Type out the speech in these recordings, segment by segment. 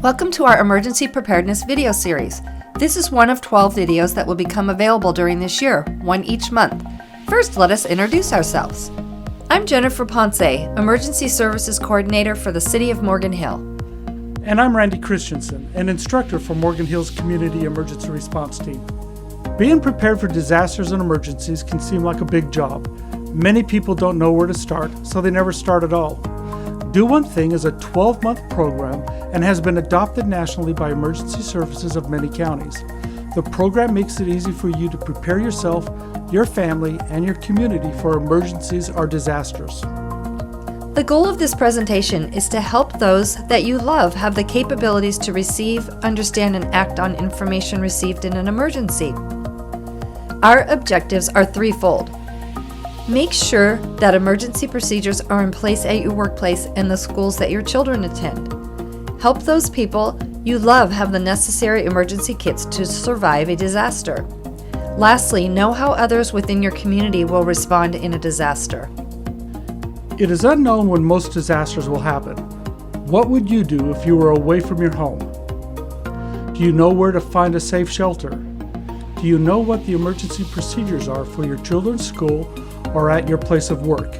Welcome to our Emergency Preparedness video series. This is one of 12 videos that will become available during this year, one each month. First, let us introduce ourselves. I'm Jennifer Ponce, Emergency Services Coordinator for the City of Morgan Hill. And I'm Randy Christensen, an instructor for Morgan Hill's Community Emergency Response Team. Being prepared for disasters and emergencies can seem like a big job. Many people don't know where to start, so they never start at all. Do One Thing is a 12-month program and has been adopted nationally by emergency services of many counties. The program makes it easy for you to prepare yourself, your family, and your community for emergencies or disasters. The goal of this presentation is to help those that you love have the capabilities to receive, understand, and act on information received in an emergency. Our objectives are threefold. Make sure that emergency procedures are in place at your workplace and the schools that your children attend. Help those people you love have the necessary emergency kits to survive a disaster. Lastly, know how others within your community will respond in a disaster. It is unknown when most disasters will happen. What would you do if you were away from your home? Do you know where to find a safe shelter? Do you know what the emergency procedures are for your children's school or at your place of work?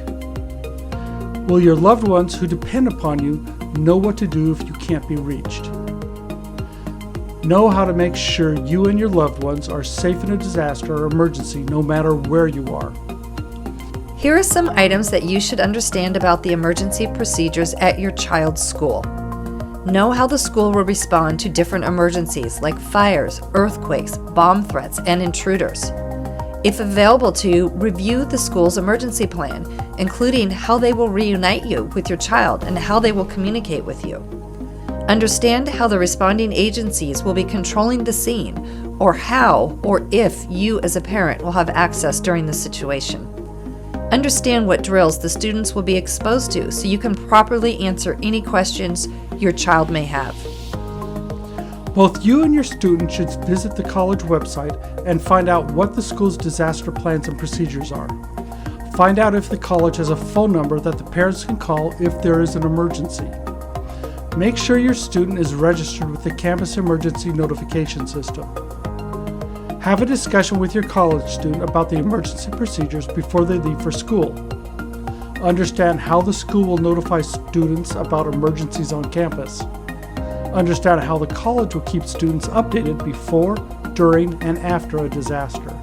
Will your loved ones who depend upon you know what to do if you can't be reached? Know how to make sure you and your loved ones are safe in a disaster or emergency no matter where you are. Here are some items that you should understand about the emergency procedures at your child's school. Know how the school will respond to different emergencies like fires, earthquakes, bomb threats, and intruders. If available to you, review the school's emergency plan, including how they will reunite you with your child and how they will communicate with you. Understand how the responding agencies will be controlling the scene, or how or if you as a parent will have access during the situation. Understand what drills the students will be exposed to so you can properly answer any questions your child may have. Both you and your student should visit the college website and find out what the school's disaster plans and procedures are. Find out if the college has a phone number that the parents can call if there is an emergency. Make sure your student is registered with the campus emergency notification system. Have a discussion with your college student about the emergency procedures before they leave for school. Understand how the school will notify students about emergencies on campus. Understand how the college will keep students updated before, during, and after a disaster.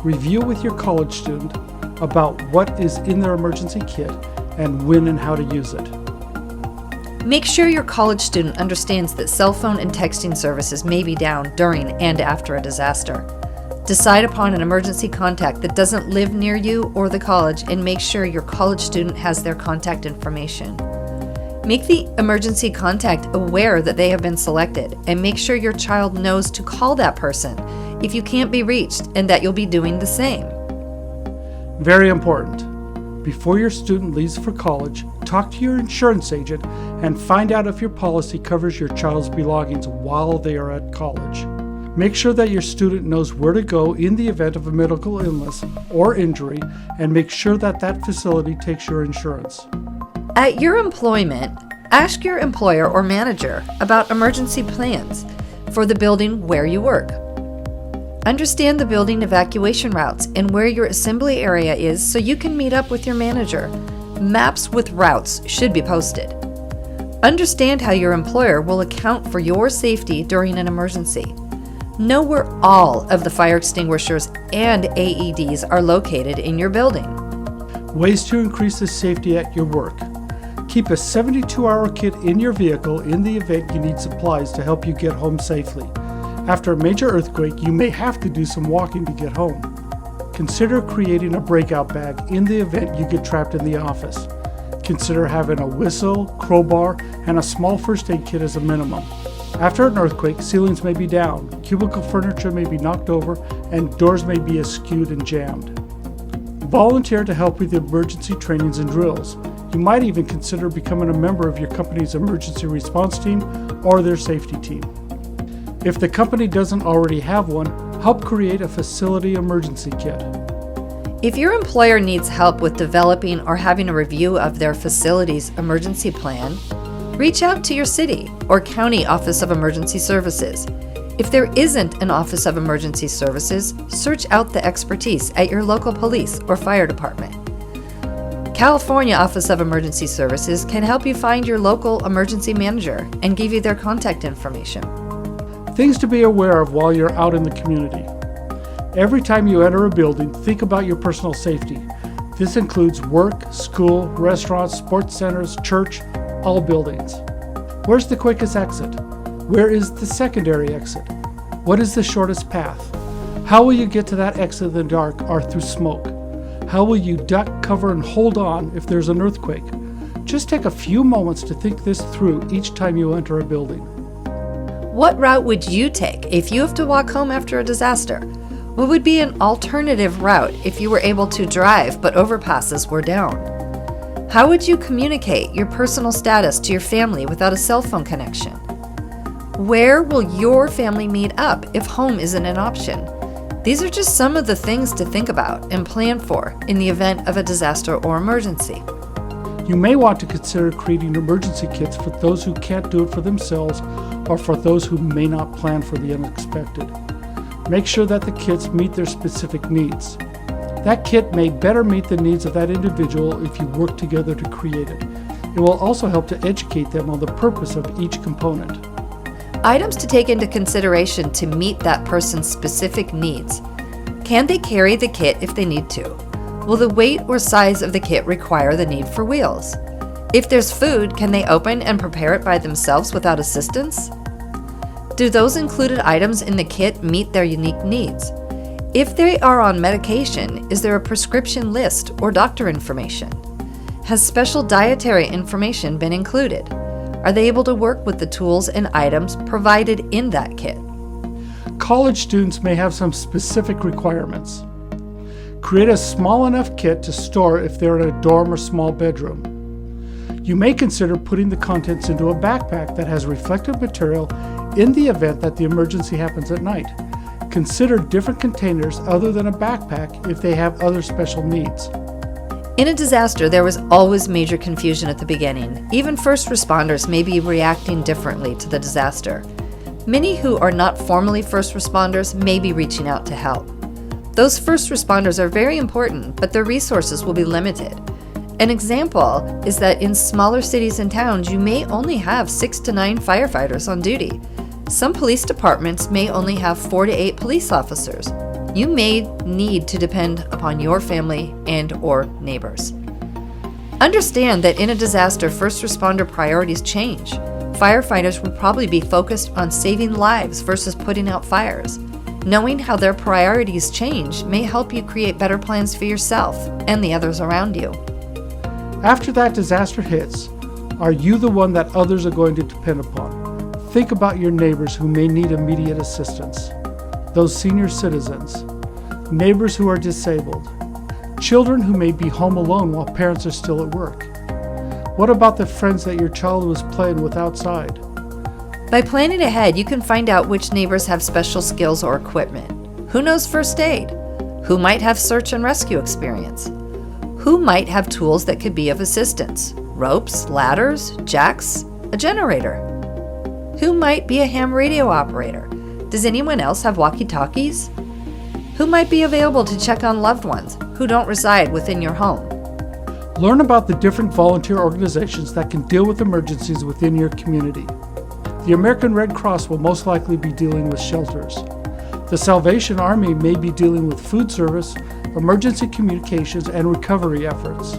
Review with your college student about what is in their emergency kit and when and how to use it. Make sure your college student understands that cell phone and texting services may be down during and after a disaster. Decide upon an emergency contact that doesn't live near you or the college and make sure your college student has their contact information. Make the emergency contact aware that they have been selected and make sure your child knows to call that person if you can't be reached and that you'll be doing the same. Very important. Before your student leaves for college, talk to your insurance agent and find out if your policy covers your child's belongings while they are at college. Make sure that your student knows where to go in the event of a medical illness or injury and make sure that that facility takes your insurance. At your employment, ask your employer or manager about emergency plans for the building where you work. Understand the building evacuation routes and where your assembly area is so you can meet up with your manager. Maps with routes should be posted. Understand how your employer will account for your safety during an emergency. Know where all of the fire extinguishers and AEDs are located in your building. Ways to increase the safety at your work. Keep a 72-hour kit in your vehicle in the event you need supplies to help you get home safely. After a major earthquake, you may have to do some walking to get home. Consider creating a breakout bag in the event you get trapped in the office. Consider having a whistle, crowbar, and a small first aid kit as a minimum. After an earthquake, ceilings may be down, cubicle furniture may be knocked over, and doors may be askewed and jammed. Volunteer to help with emergency trainings and drills. You might even consider becoming a member of your company's emergency response team or their safety team. If the company doesn't already have one, help create a facility emergency kit. If your employer needs help with developing or having a review of their facility's emergency plan, Reach out to your city or county Office of Emergency Services. If there isn't an Office of Emergency Services, search out the expertise at your local police or fire department. California Office of Emergency Services can help you find your local emergency manager and give you their contact information. Things to be aware of while you're out in the community. Every time you enter a building, think about your personal safety. This includes work, school, restaurants, sports centers, church, all buildings. Where's the quickest exit? Where is the secondary exit? What is the shortest path? How will you get to that exit in the dark or through smoke? How will you duck, cover, and hold on if there's an earthquake? Just take a few moments to think this through each time you enter a building. What route would you take if you have to walk home after a disaster? What would be an alternative route if you were able to drive but overpasses were down? How would you communicate your personal status to your family without a cell phone connection? Where will your family meet up if home isn't an option? These are just some of the things to think about and plan for in the event of a disaster or emergency. You may want to consider creating emergency kits for those who can't do it for themselves or for those who may not plan for the unexpected. Make sure that the kits meet their specific needs. That kit may better meet the needs of that individual if you work together to create it. It will also help to educate them on the purpose of each component. Items to take into consideration to meet that person's specific needs. Can they carry the kit if they need to? Will the weight or size of the kit require the need for wheels? If there's food, can they open and prepare it by themselves without assistance? Do those included items in the kit meet their unique needs? If they are on medication, is there a prescription list or doctor information? Has special dietary information been included? Are they able to work with the tools and items provided in that kit? College students may have some specific requirements. Create a small enough kit to store if they're in a dorm or small bedroom. You may consider putting the contents into a backpack that has reflective material in the event that the emergency happens at night. Consider different containers other than a backpack if they have other special needs. In a disaster, there was always major confusion at the beginning. Even first responders may be reacting differently to the disaster. Many who are not formally first responders may be reaching out to help. Those first responders are very important, but their resources will be limited. An example is that in smaller cities and towns, you may only have 6 to 9 firefighters on duty. Some police departments may only have 4 to 8 police officers. You may need to depend upon your family and/or neighbors. Understand that in a disaster, first responder priorities change. Firefighters will probably be focused on saving lives versus putting out fires. Knowing how their priorities change may help you create better plans for yourself and the others around you. After that disaster hits, are you the one that others are going to depend upon? Think about your neighbors who may need immediate assistance, those senior citizens, neighbors who are disabled, children who may be home alone while parents are still at work. What about the friends that your child was playing with outside? By planning ahead, you can find out which neighbors have special skills or equipment. Who knows first aid? Who might have search and rescue experience? Who might have tools that could be of assistance? Ropes, ladders, jacks, a generator? Who might be a ham radio operator? Does anyone else have walkie-talkies? Who might be available to check on loved ones who don't reside within your home? Learn about the different volunteer organizations that can deal with emergencies within your community. The American Red Cross will most likely be dealing with shelters. The Salvation Army may be dealing with food service, emergency communications, and recovery efforts.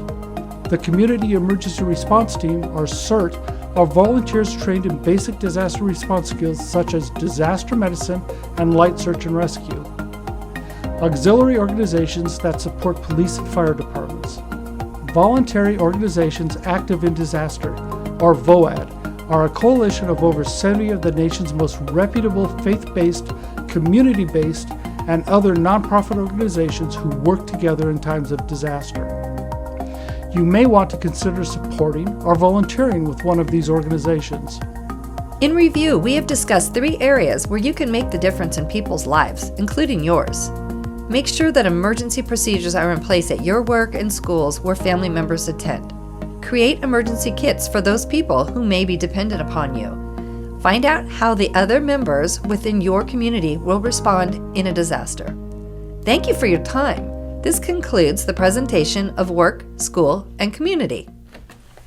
The Community Emergency Response Team, or CERT, are volunteers trained in basic disaster response skills such as disaster medicine and light search and rescue. Auxiliary organizations that support police and fire departments. Voluntary organizations active in disaster, or VOAD, are a coalition of over 70 of the nation's most reputable faith-based, community-based, and other nonprofit organizations who work together in times of disaster. You may want to consider supporting or volunteering with one of these organizations. In review, we have discussed 3 areas where you can make the difference in people's lives, including yours. Make sure that emergency procedures are in place at your work and schools where family members attend. create emergency kits for those people who may be dependent upon you. Find out how the other members within your community will respond in a disaster. Thank you for your time. This concludes the presentation of Work, School, and Community.